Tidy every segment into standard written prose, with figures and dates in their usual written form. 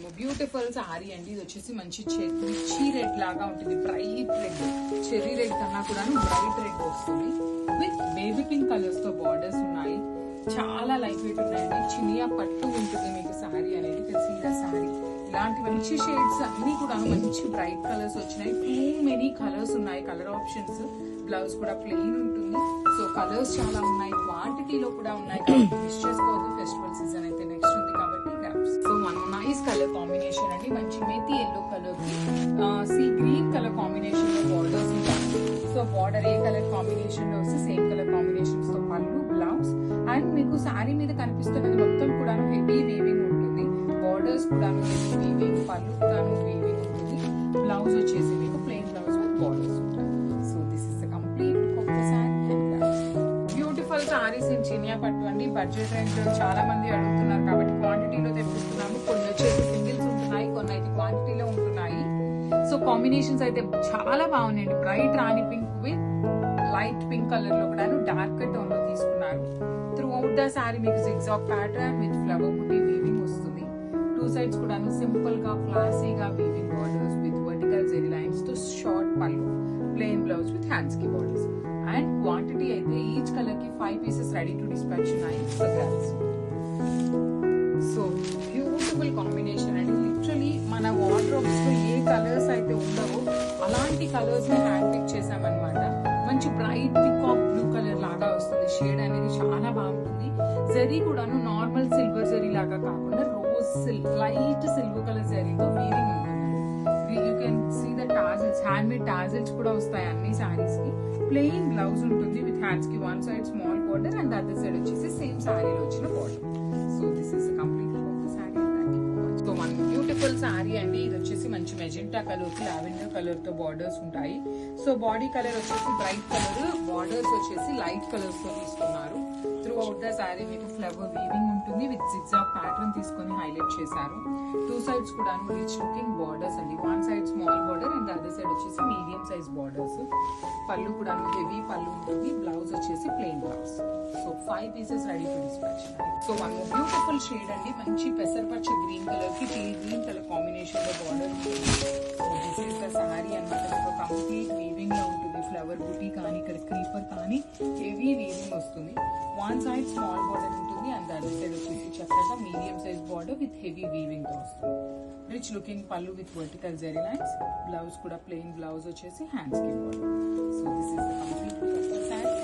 One beautiful sari అండి. ఇది వచ్చేసి మంచి మిర్చి రెడ్ లాగా ఉంటుంది, బ్రైట్ రెడ్, చెర్రీ రెడ్ కన్నా కూడా బ్రైట్ రెడ్ వస్తుంది. విత్ బేబీ పింక్ కలర్స్ తో బార్డర్స్ ఉన్నాయి. చాలా లైట్ వెయిట్ ఉన్నాయండి. చినియా పట్టు ఉంటుంది మీకు సారీ అనేది. తెలిసిందా సారీ ఇలాంటి మంచి షేడ్స్ అన్ని కూడా మంచి బ్రైట్ కలర్స్ వచ్చినాయి. టూ మెనీ కలర్స్ ఉన్నాయి, కలర్ ఆప్షన్స్. బ్లౌజ్ కూడా ప్లెయిన్ ఉంటుంది. సో కలర్స్ చాలా ఉన్నాయి, క్వాంటిటీలో కూడా ఉన్నాయి కాబట్టి మిస్ చేసుకోవద్దు. ఫెస్టివల్ సీజన్ అయితే నెక్స్ట్ ఉంది కాబట్టి grasp. So one nice colour combination అండి. మంచి మెతి ఎల్లో కలర్ కి సీ గ్రీన్ కలర్ కాంబినేషన్ లో బార్డర్స్ ఉంటాయి. సో బార్డర్ ఏ కలర్ కాంబినేషన్ లో వస్తే సేమ్ కలర్ కాంబినేషన్స్ తో పళ్ళు, బ్లౌజ్. అండ్ మీకు శారీ మీద కనిపిస్తున్నది మొత్తం కూడా హెవీ వీవింగ్ ఉంటుంది. బార్డర్స్ కూడా హెవీ వీవింగ్, పళ్ళు కూడా వీవింగ్ ఉంటుంది. బ్లౌజ్ వచ్చేసి మీకు ప్లెయిన్ బ్లౌజ్ విత్ బార్డర్స్ ఉంటాయి. So this is the complete look of the sari. Beautiful saris in Chiniya పట్టు అండి. బడ్జెట్ రేంజ్ లో చాలా మంది అడుగుతున్నారు కాబట్టి క్వాంటిటీలో తెప్పిస్తున్నాము. కొన్ని వచ్చేసి సింగిల్స్ ఉంటున్నాయి, కొన్ని అయితే క్వాంటిటీలో ఉంటున్నాయి. సో కాంబినేషన్స్ అయితే చాలా బాగున్నాయండి. Bright rani pink with light pink colour లో కూడా డార్క్ టోన్ లో తీసుకున్నారు. త్రూ అవుట్ ద సారీ మీకు zigzag pattern with flower buti weaving వస్తుంది. టూ సైడ్స్ కూడా సింపుల్ గా క్లాసీగా weaving borders with vertical zari lines తో షార్ట్ పళ్ళు, ప్లెయిన్ బ్లౌజ్ విత్ హ్యాండ్స్ కి బార్డర్స్. అండ్ క్వాంటిటీ అయితే ఈచ్ కలర్ కి 5 పీసెస్ రెడీ టు డిస్పాచ్ ఉన్నాయి. సో బ్యూటిఫుల్ కాంబినేషన్ అండి. లిటరలీ మన వార్డ్రోబ్స్ లో ఏ కలర్స్ అయితే ఉండవో అలాంటి కలర్స్ ని హ్యాండ్ పిక్ చేసామన్నమాట. మంచి బ్రైట్ పికాక్ బ్లూ కలర్ లాగా వస్తుంది. షేడ్ అనేది చాలా బాగుంటుంది. జరీ కూడాను నార్మల్ సిల్వర్ జరీ లాగా కాకుండా రోజ్ లైట్ సిల్వర్ కలర్ జరీతో వీవింగ్ ఉంటుంది. You can see the tassels, hand made tassels కూడా వస్తాయి అన్ని సారీస్ కి. ప్లెయిన్ బ్లౌజ్ ఉంటుంది విత్ హ్యాండ్స్ కి one side small border and other side వచ్చేసి సేమ్ సారీలో వచ్చిన border. So this is complete look of the sari. So one beautiful sari అండి. ఇది వచ్చేసి మంచి మెజెంటా కలర్ కి లావెండర్ కలర్ తో బార్డర్స్ ఉంటాయి. సో బాడీ కలర్ వచ్చేసి బ్రైట్ కలర్, బార్డర్స్ వచ్చేసి లైట్ కలర్స్ తో తీసుకున్నారు. త్రూ అవుట్ ద సారీ మీకు ఫ్లవర్ వీవింగ్ ఉంటుంది విత్ జిగ్జాగ్ ప్యాటర్న్ తీసుకొని హైలైట్ చేశారు. టూ సైడ్స్ కూడా రిచ్ లుకింగ్ బార్డర్స్ అండి. One side small border and other side వచ్చేసి మీడియం సైజ్ బార్డర్స్. పళ్ళు కూడా హెవీ పళ్ళు ఉంటుంది. బ్లౌజ్ వచ్చేసి plain blouse. So 5 pieces ready to dispatch. So one beautiful shade అండి. మంచి పెసరపచ్చ గ్రీన్ కలర్ కి టీ గ్రీన్ కలర్ కాంబినేషన్ లో బార్డర్ ఉంటుంది. So this is the sorry అన్నమాట. మీకు కంప్లీట్ వీవింగ్ లో ఉంటుంది. ఫ్లవర్ బుటీ కానీ ఇక్కడ క్రీపర్ కానీ హెవీ వీవింగ్ వస్తుంది. వన్ సైడ్ స్మాల్ బార్డర్ ఉంటుంది అండ్ అదర్ సైడ్ వచ్చేసి చక్కగా medium size border with heavy weaving తో వస్తుంది. Rich looking pallu with vertical zari lines. Blouse కూడా ప్లెయిన్ బ్లౌజ్ వచ్చేసి హ్యాండ్స్ కి border. So this is the complete look of the sari.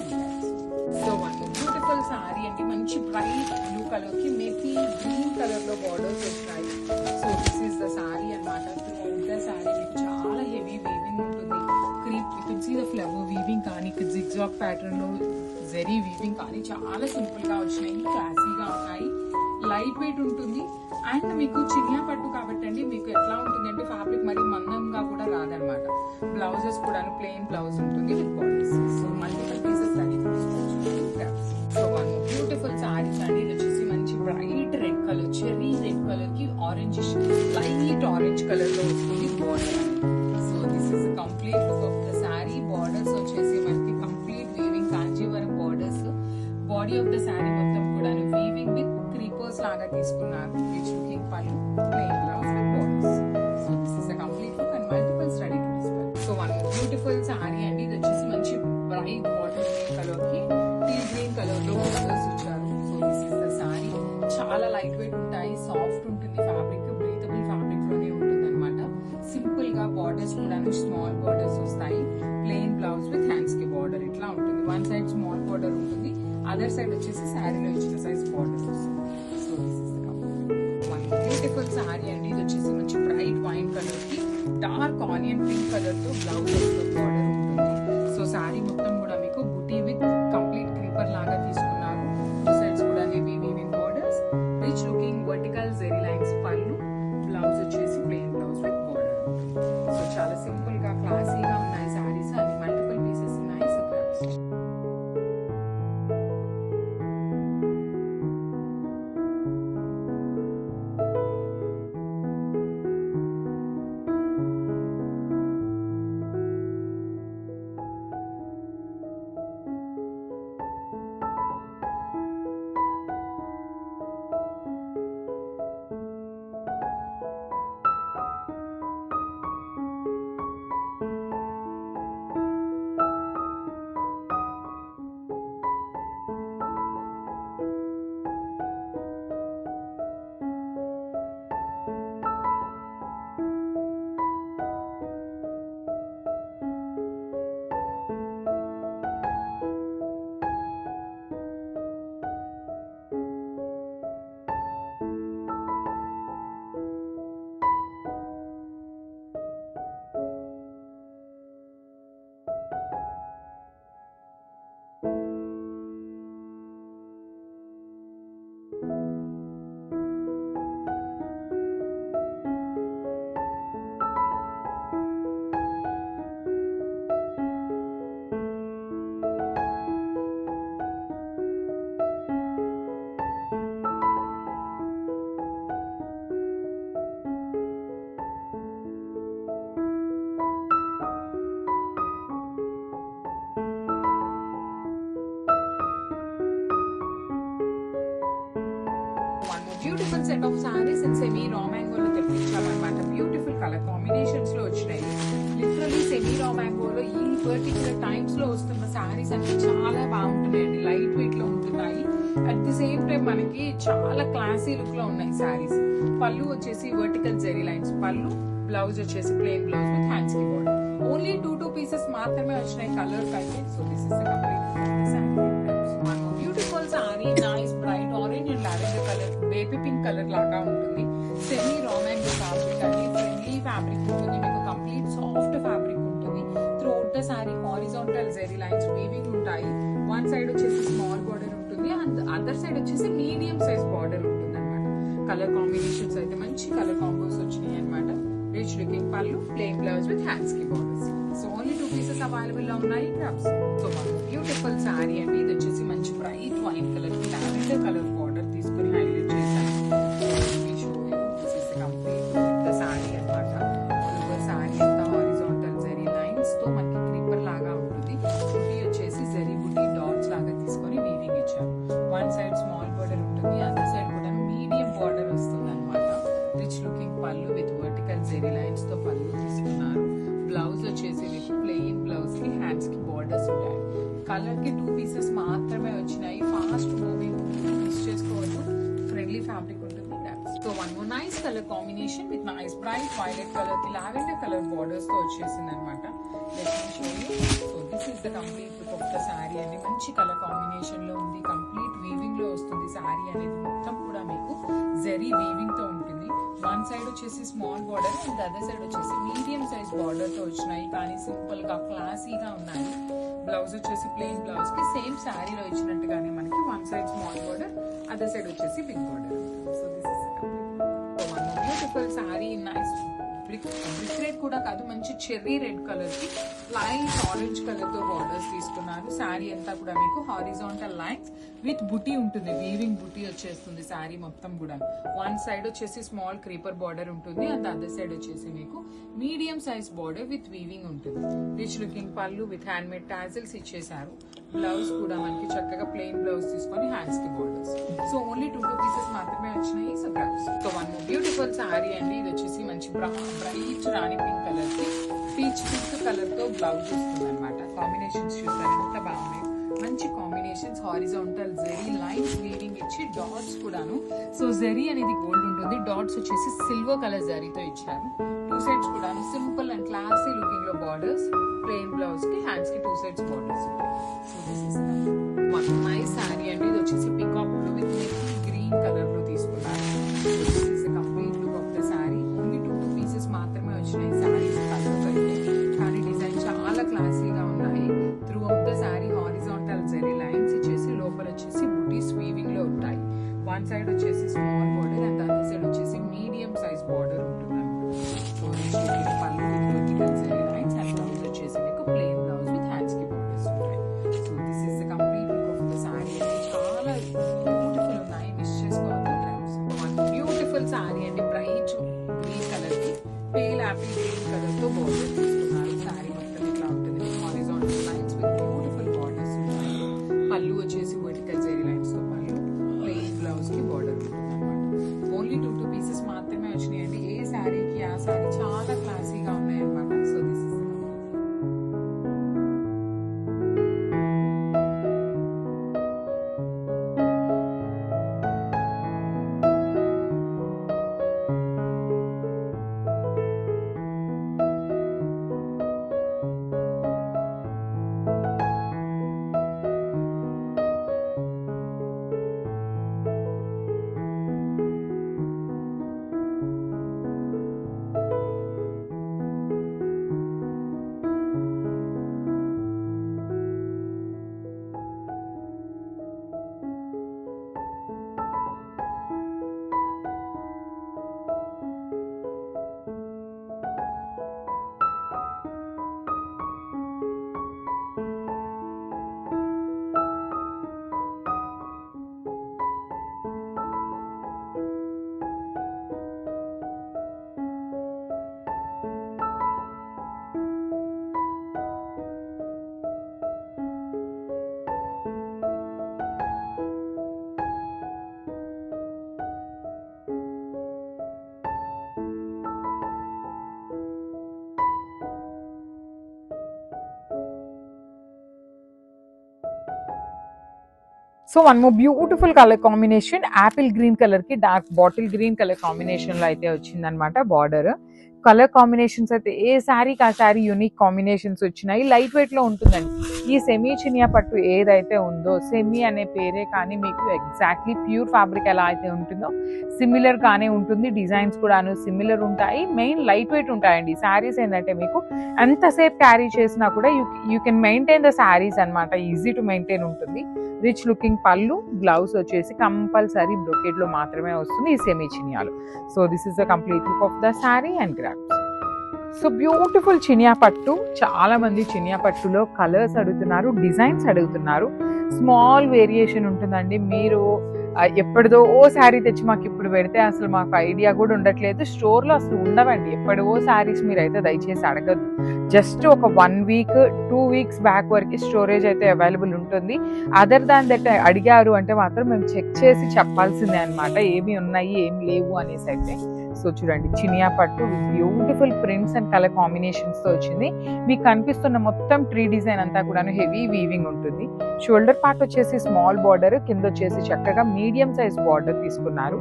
So one beautiful sari అండి. మంచి బ్రైట్ బ్లూ కలర్ కి మెతి గ్రీన్ కలర్ లో borders వచ్చాయి. So this is the sorry అన్నమాట. The sari మీకు చాలా హెవీ వీవింగ్ ఉంటుంది. Crepe you can see the flower weaving కానీ జిగ్జాగ్ ప్యాటర్న్ లో జెరీ వీవింగ్ కానీ చాలా సింపుల్ గా వచ్చినాయి. క్లాసీగా ఉన్నాయి, లైట్ వెయిట్ ఉంటుంది. అండ్ మీకు చినియా పట్టు కాబట్టి అండి మీకు ఎట్లా ఉంటుంది అంటే ఫ్యాబ్రిక్ మరి మందంగా కూడా రాదనమాట. బ్లౌజెస్ కూడా ప్లెయిన్ బ్లౌజ్ ఉంటుంది with borders. So multiple pieces ready to dispatch. So one beautiful saris అండి. ఇది వచ్చేసి మంచి bright red colour, cherry red colour కి ఆరెంజ్ లైట్ ఆరెంజ్ కలర్ లో వస్తుంది border. So this is complete look of the sorry. Borders వచ్చేసి మనకి complete weaving Kanjeevaram borders. Body of the sorry మొత్తం కూడా వీవింగ్ విత్ క్రీపర్స్ లాగా తీసుకున్నారు. రిచ్ లుకింగ్ పళ్ళు, plain blouse with borders. So this is the complete look and multiples ready to dispatch. So one beautiful sari అండి. ఇది వచ్చేసి మంచి బ్రైట్ వాటర్ కలర్ కి టీ గ్రీన్ కలర్ లో బార్డర్స్ ఇచ్చారు. So this is the sari. చాలా light weight ఉంటాయి, soft ఉంటుంది ఫ్యాబ్రిక్, బ్రీతబుల్ ఫ్యాబ్రిక్ లోనే ఉంటుంది అనమాట. సింపుల్ గా బార్డర్స్ కూడా స్మాల్ బార్డర్స్ వస్తాయి. ప్లెయిన్ బ్లౌజ్ విత్ హ్యాండ్స్ కి బార్డర్ ఇట్లా ఉంటుంది. వన్ సైడ్ స్మాల్ బార్డర్ ఉంటుంది, అదర్ సైడ్ వచ్చేసి శారీలో ఇచ్చిన సైజ్ బార్డర్ వస్తుంది. So this is the complete one beautiful sari అండి. ఇది వచ్చేసి మంచి బ్రైట్ వైన్ కలర్ కి డార్క్ ఆనియన్ పింక్ కలర్ తో బ్లౌజ్ బార్డర్ ఉంటుంది. సో సారీ మొత్తం కూడా మీకు బుటీ విత్ కంప్లీట్ క్రీపర్ లాగా తీసుకున్నారు. టూ సైడ్స్ కూడా heavy weaving borders, rich looking vertical zari lines pallu, blouse వచ్చేసి plain blouse with border. So చాలా సింపుల్ గా క్లాసీగా ఉన్నాయి సారీస్ అన్ని. మల్టిపుల్ పీసెస్ ఉన్నాయి. Set of saris and semi raw మ్యాంగోలో తెప్పించామన్నమాట. బ్యూటిఫుల్ కలర్ కాంబినేషన్స్ లో వచ్చినాయి. లిటరలీ సెమీ రా మ్యాంగోలో ఈ పర్టికులర్ టైమ్స్ లో వస్తున్న సారీస్ అన్ని చాలా బాగుంటున్నాయండి. లైట్ వెయిట్ లో ఉంటున్నాయి. అట్ ది సేమ్ టైం మనకి చాలా క్లాసీ లుక్ లో ఉన్నాయి సారీస్. పళ్ళు వచ్చేసి vertical zari lines pallu, blouse వచ్చేసి ప్లెయిన్ బ్లౌజ్ విత్ హ్యాండ్స్ కి బోర్డర్. ఓన్లీ టూ పీసెస్ మాత్రమే వచ్చినాయి కలర్ అయితే. So this is the complete beautiful sari. Nice bright orange and lavender colour, baby pink colour లాగా ఉంటుంది. సెమీ రా మ్యాంగో ఫ్యాబ్రిక్ అండి. Friendly fabric ఉంటుంది, మీకు కంప్లీట్ సాఫ్ట్ ఫ్యాబ్రిక్ ఉంటుంది. Throughout the sari horizontal zari lines weaving ఉంటాయి. One side వచ్చేసి small border ఉంటుంది and other side వచ్చేసి మీడియం సైజ్ బార్డర్ ఉంటుంది అనమాట. కలర్ కాంబినేషన్స్ అయితే మంచి కలర్ కాంబోస్ వచ్చినాయి అనమాట. రిచ్ లుకింగ్ పళ్ళు, ప్లెయిన్ బ్లౌజ్ విత్ హ్యాండ్స్ కి borders. So only 2 pieces available లో ఉన్నాయి. సో బ్యూటిఫుల్ సారీ అండి. ఇది వచ్చేసి మంచి bright wine colour lavender colour border తీసుకుని హైలైట్ చేశాను. సారీ అనమాట. సారీ అంతా హారిజాంటల్ జెరీ లైన్స్ తో మనకి క్రీపర్ లాగా ఉంటుంది. బుటీ వచ్చేసి జెరీ బుటీ డాట్స్ లాగా తీసుకొని వీవింగ్ ఇచ్చారు. వన్ సైడ్ స్మాల్ బార్డర్ ఉంటుంది, అదర్ సైడ్ కూడా మీడియం బార్డర్ వస్తుంది అనమాట. Rich looking pallu with vertical zari lines తో పళ్ళు తీసుకున్నారు. బ్లౌజ్ వచ్చేసి విత్ ప్లెయిన్ బ్లౌజ్ కి హ్యాండ్స్ కి బార్డర్స్ ఉంటాయి. కలర్ కి 2 పీసెస్ మాత్రమే వచ్చినాయి. ఫాస్ట్ మూవింగ్ మిస్ చేసుకోవద్దు. ఫ్రెండ్లీ ఫ్యాబ్రిక్ ఉంటుంది. So one more nice colour combination with nice bright violet colour కి లావెండర్ కలర్ బార్డర్స్ తో వచ్చేసింది అనమాట. So this is the complete look of the sorry అండి. మంచి కలర్ కాంబినేషన్ లో ఉంది. కంప్లీట్ వీవింగ్ లో వస్తుంది సారీ అనేది. మొత్తం కూడా మీకు జెరీ వీవింగ్ తో ఉంటుంది. వన్ సైడ్ వచ్చేసి small border and other side వచ్చేసి మీడియం సైజ్ బార్డర్ తో వచ్చినాయి. కానీ సింపుల్ గా క్లాసీగా ఉన్నాయి. బ్లౌజ్ వచ్చేసి ప్లెయిన్ బ్లౌజ్ కి సేమ్ శారీలో ఇచ్చినట్టుగానే మనకి one side small border, other side వచ్చేసి big border. So this is beautiful sari. Nice brick red కూడా కాదు, మంచి చెర్రీ రెడ్ కలర్ కి లైట్ ఆరెంజ్ కలర్ తో బార్డర్స్ తీసుకున్నారు. శారీ అంతా కూడా మీకు హారిజాంటల్ లైన్స్ విత్ బుటీ ఉంటుంది. వీవింగ్ బుటీ వచ్చేస్తుంది శారీ మొత్తం కూడా. వన్ సైడ్ వచ్చేసి స్మాల్ క్రీపర్ బార్డర్ ఉంటుంది అండ్ అదర్ సైడ్ వచ్చేసి మీకు medium size border with weaving ఉంటుంది. Rich looking pallu with hand made tassels ఇచ్చేసారు. బ్లౌజ్ కూడా మనకి చక్కగా ప్లెయిన్ బ్లౌజ్ తీసుకొని హ్యాండ్స్ కి బార్డర్స్. సో ఓన్లీ 2 పీసెస్ మాత్రమే వచ్చినాయి. So blouse. So one beautiful sari అండి. ఇది వచ్చేసి మంచి బ్రైట్ రాణి పింక్ కలర్ కి పీచ్ పింక్ కలర్ తో బ్లౌజ్ వస్తుంది అనమాట. కాంబినేషన్స్ చూసారు ఎంత బాగున్నాయి. మంచి combinations. Horizontal zari lines weaving ఇచ్చి డాట్స్ కూడాను. సో జెరీ అనేది గోల్డ్ ఉంటుంది, డాట్స్ వచ్చేసి సిల్వర్ కలర్ జరీతో ఇచ్చారు. 2 సైడ్స్ కూడాను సింపుల్ అండ్ క్లాసీ లుకింగ్ లో బార్డర్స్. ప్లెయిన్ బ్లౌజ్ కి హ్యాండ్స్ కి 2 sides borders. So this is one nice sorry అండి. ఇది వచ్చేసి peacock blue with green colour లో తీసుకున్నారు. Complete look of the sorry. Only 2 pieces మాత్రమే వచ్చినాయి సారీస్ కలర్ అయితే. కానీ డిజైన్ చాలా క్లాసీగా ఉన్నాయి. Throughout the sari horizontal zari lines ఇచ్చేసి లోపల వచ్చేసి బుటీస్ వీవింగ్ లో ఉంటాయి. వన్ సైడ్ వచ్చేసి small border and other side వచ్చేసి మీడియం సైజ్ బార్డర్ ఉంటుంది. So pallu with vertical zari lines and blouse వచ్చేసి మీకు ప్లెయిన్ బ్లౌజ్ విత్ హ్యాండ్స్ కి బార్డర్స్ ఉంటాయి. So this is the complete look of the sari. చాలా బ్యూటిఫుల్ ఉన్నాయి, మిస్ చేసుకోవద్దు. బ్యూటిఫుల్ సారీ అండి. బ్రైట్ గ్రీన్ కలర్ కి పేల్ యాపిల్ గ్రీన్ కలర్ తో బార్డర్ తీసుకున్నారు. సారీ మొత్తం ఇట్లా ఉంటుంది. Horizontal lines with beautiful borders ఉంటాయి. పళ్ళు వచ్చేసి వర్టికల్ జెరీ లైన్స్ తో పళ్ళు, ప్లెయిన్ బ్లౌజ్ కి బార్డర్ ఉంటుంది అనమాట. ఓన్లీ 2 పీసెస్ మాత్రమే వచ్చినాయండి. ఏ సారీకి ఆ సారీ చాలా క్లాసీగా ఉన్నాయి అనమాట. So this is so one more beautiful colour combination, apple green colour కి dark bottle green colour combination లో అయితే వచ్చిందనమాట బార్డర్. కలర్ కాంబినేషన్స్ అయితే ఏ శారీకి ఆ శారీ యూనిక్ కాంబినేషన్స్ వచ్చినాయి. లైట్ వెయిట్ లో ఉంటుందండి. ఈ సెమీ చినియా పట్టు ఏదైతే ఉందో, సెమీ అనే పేరే కానీ మీకు ఎగ్జాక్ట్లీ ప్యూర్ ఫ్యాబ్రిక్ ఎలా అయితే ఉంటుందో సిమిలర్ గానే ఉంటుంది. డిజైన్స్ కూడాను సిమిలర్ ఉంటాయి. మెయిన్ లైట్ వెయిట్ ఉంటాయండి. శారీస్ ఏంటంటే మీకు ఎంతసేపు క్యారీ చేసినా కూడా you can maintain the saris అనమాట. ఈజీ టు మెయింటైన్ ఉంటుంది. రిచ్ లుకింగ్ పళ్ళు, బ్లౌజ్ వచ్చేసి కంపల్సరీ బ్రొకెట్ లో మాత్రమే వస్తుంది ఈ సెమీ చినియాలు. So this is the complete look of the sari and grabs. So beautiful చినియా పట్టు. చాలా మంది చినియా పట్టులో కలర్స్ అడుగుతున్నారు, డిజైన్స్ అడుగుతున్నారు. స్మాల్ వేరియేషన్ ఉంటుందండి. మీరు ఎప్పటిదో ఓ శారీ తెచ్చి మాకు ఇప్పుడు పెడితే అసలు మాకు ఐడియా కూడా ఉండట్లేదు. స్టోర్లో అసలు ఉండవండి. ఎప్పటివో శారీస్ మీరైతే దయచేసి అడగద్దు. జస్ట్ ఒక 1 week 2 weeks బ్యాక్ వరకు స్టోరేజ్ అయితే అవైలబుల్ ఉంటుంది. అదర్ దాన్ దట్ అడిగారు అంటే మాత్రం మేము చెక్ చేసి చెప్పాల్సిందే అనమాట, ఏమి ఉన్నాయి ఏమి లేవు అనేసి అయితే. సో చూడండి, చినియా పట్టు with beautiful prints and colour combinations తో వచ్చింది. మీకు కనిపిస్తున్న మొత్తం ట్రీ డిజైన్ అంతా కూడా హెవీ వీవింగ్ ఉంటుంది. షోల్డర్ పార్ట్ వచ్చేసి స్మాల్ బార్డర్, కింద వచ్చేసి చక్కగా మీడియం సైజ్ బార్డర్ తీసుకున్నారు.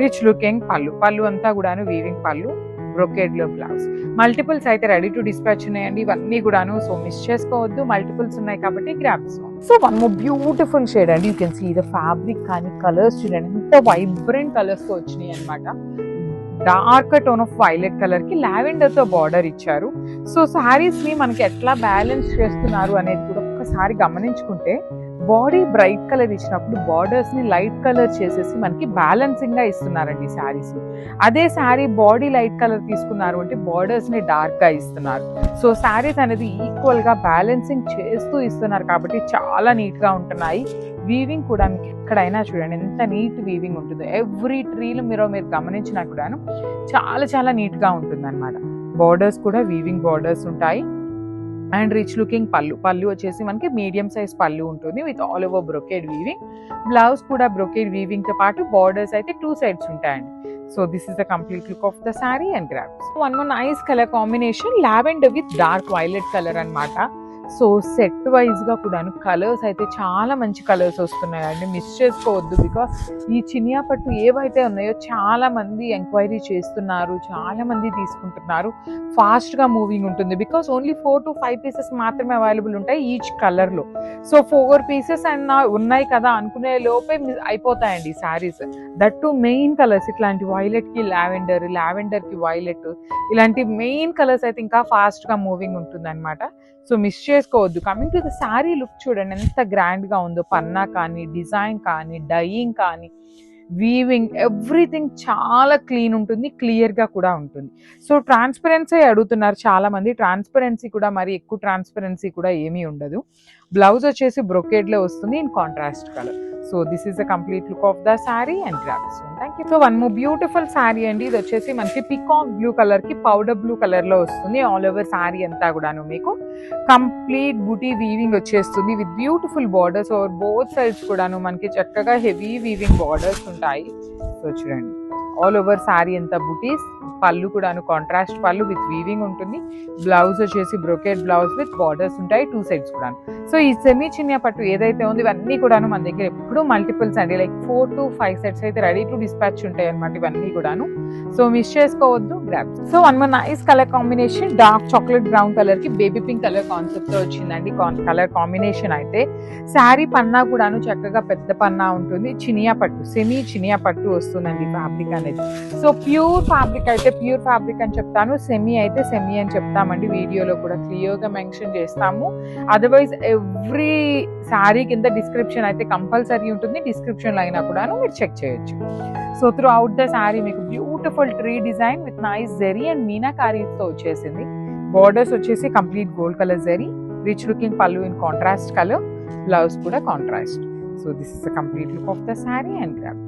రిచ్ లుకింగ్ పళ్ళు అంతా కూడాను వీవింగ్ పళ్ళు, బ్రొకేడ్ లో బ్లౌజ్. మల్టిపుల్స్ అయితే రెడీ టు డిస్పాచ్ ఉన్నాయండి ఇవన్నీ కూడాను. సో మిస్ చేసుకోవద్దు, మల్టిపుల్స్ ఉన్నాయి కాబట్టి grabs. So one more beautiful shade అండి. You can see the fabric కానీ కలర్స్ చూడండి ఎంత వైబ్రెంట్ కలర్స్ తో వచ్చినాయి అనమాట. Dark tone of violet colour కి లావెండర్ తో బార్డర్ ఇచ్చారు. సో శారీస్ ని మనకి ఎట్లా బ్యాలెన్స్ చేస్తున్నారు అనేది కూడా ఒక్కసారి గమనించుకుంటే, బాడీ బ్రైట్ కలర్ ఇచ్చినప్పుడు బార్డర్స్ ని లైట్ కలర్ చేసేసి మనకి బ్యాలెన్సింగ్ గా ఇస్తున్నారండి శారీస్. అదే శారీ బాడీ లైట్ కలర్ తీసుకున్నారు అంటే బార్డర్స్ ని డార్క్ గా ఇస్తున్నారు. సో శారీస్ అనేది ఈక్వల్ గా బ్యాలెన్సింగ్ చేస్తూ ఇస్తున్నారు కాబట్టి చాలా నీట్ గా ఉంటున్నాయి. వీవింగ్ కూడా మీకు ఎక్కడైనా చూడండి ఎంత నీట్ వీవింగ్ ఉంటుందో. ఎవ్రీ ట్రీలు మీరు గమనించినా కూడాను చాలా చాలా నీట్ గా ఉంటుంది అనమాట. బార్డర్స్ కూడా వీవింగ్ బార్డర్స్ ఉంటాయి. అండ్ రిచ్ లుకింగ్ పళ్ళు వచ్చేసి మనకి మీడియం సైజ్ పళ్ళు ఉంటుంది with all over brocade weaving. Blouse కూడా బ్రొకేడ్ వీవింగ్ తో పాటు బార్డర్స్ అయితే 2 sides ఉంటాయండి. So this is the complete look of the sari and grabs. One more nice colour combination, lavender with dark violet colour అనమాట. So set wise గా కూడాను colours అయితే చాలా మంచి కలర్స్ వస్తున్నాయండి. మిస్ చేసుకోవద్దు. బికాస్ ఈ చినియా పట్టు ఏవైతే ఉన్నాయో చాలా మంది ఎంక్వైరీ చేస్తున్నారు, చాలా మంది తీసుకుంటున్నారు. ఫాస్ట్ గా మూవింగ్ ఉంటుంది. బికాస్ ఓన్లీ 4 to 5 pieces మాత్రమే అవైలబుల్ ఉంటాయి ఈచ్ కలర్ లో. సో 4 pieces అన్న ఉన్నాయి కదా అనుకునే లోపే అయిపోతాయండి saris. That to main colours ఇట్లాంటి వైలెట్ కి లావెండర్ కి వైలెట్, ఇలాంటి మెయిన్ కలర్స్ అయితే ఇంకా ఫాస్ట్ గా మూవింగ్ ఉంటుంది అనమాట. సో మిస్ చేసుకోవద్దు. Coming to the sari look చూడండి ఎంత గ్రాండ్ గా ఉందో. పన్నా కానీ, డిజైన్ కానీ, డైయింగ్ కానీ, వీవింగ్ ఎవ్రీథింగ్ చాలా క్లీన్ ఉంటుంది, క్లియర్ గా కూడా ఉంటుంది. సో ట్రాన్స్పరెన్సీ అడుగుతున్నారు చాలా మంది. ట్రాన్స్పరెన్సీ కూడా మరి ఎక్కువ ట్రాన్స్పరెన్సీ కూడా ఏమీ ఉండదు. బ్లౌజ్ వచ్చేసి బ్రొకేడ్ లో వస్తుంది in contrast colour. So this is the complete look of the sari and grabs. Thank you. So one more beautiful sari అండి. ఇది వచ్చేసి మనకి పికాక్ బ్లూ కలర్ కి పౌడర్ బ్లూ కలర్ లో వస్తుంది. ఆల్ ఓవర్ శారీ అంతా కూడాను మీకు కంప్లీట్ బూటీ వీవింగ్ వచ్చేస్తుంది with beautiful borders. Over both sides కూడాను మనకి చక్కగా హెవీ వీవింగ్ బార్డర్స్ ఉంటాయి. సో చూడండి ఆల్ ఓవర్ శారీ అంతా బూటీస్. పళ్ళు కూడాను కాంట్రాస్ట్ పళ్ళు విత్ వీవింగ్ ఉంటుంది. బ్లౌజ్ వచ్చేసి బ్రొకేడ్ బ్లౌజ్ విత్ బార్డర్స్ ఉంటాయి 2 sides కూడాను. సో ఈ సెమీ చినియా పట్టు ఏదైతే ఉందో ఇవన్నీ కూడాను మన దగ్గర ఎప్పుడు మల్టిపుల్స్ అండి. లైక్ 4 to 5 sets అయితే రెడీ టు డిస్పాచ్ ఉంటాయి అనమాట ఇవన్నీ కూడాను. సో మిస్ చేసుకోవద్దు, grab. So one more nice colour combination, dark chocolate brown colour కి బేబీ పింక్ కలర్ కాన్సెప్ట్ తో వచ్చిందండి కలర్ కాంబినేషన్ అయితే. శారీ పన్నా కూడాను చక్కగా పెద్ద పన్నా ఉంటుంది. చినియా పట్టు, సెమీ చినియా పట్టు వస్తుందండి ఫ్యాబ్రిక్ అనేది. సో ప్యూర్ ఫ్యాబ్రిక్ అయితే ప్యూర్ ఫ్యాబ్రిక్ అని చెప్తాను, సెమీ అయితే సెమీ అని చెప్తామండి. వీడియోలో కూడా క్లియర్ గా మెన్షన్ చేస్తాము. అదర్వైజ్ ఎవ్రీ శారీ కింద డిస్క్రిప్షన్ అయితే కంపల్సరీ ఉంటుంది. డిస్క్రిప్షన్ లో అయినా కూడా మీరు చెక్ చేయొచ్చు. So throughout the sari మీకు beautiful tree design with nice zari and మీనాకారీస్ తో వచ్చేసింది. బార్డర్స్ వచ్చేసి complete gold colour zari, rich looking పళ్ళు ఇన్ కాంట్రాస్ట్ కలర్, బ్లౌజ్ కూడా contrast. So this is the complete look of the sari and grab.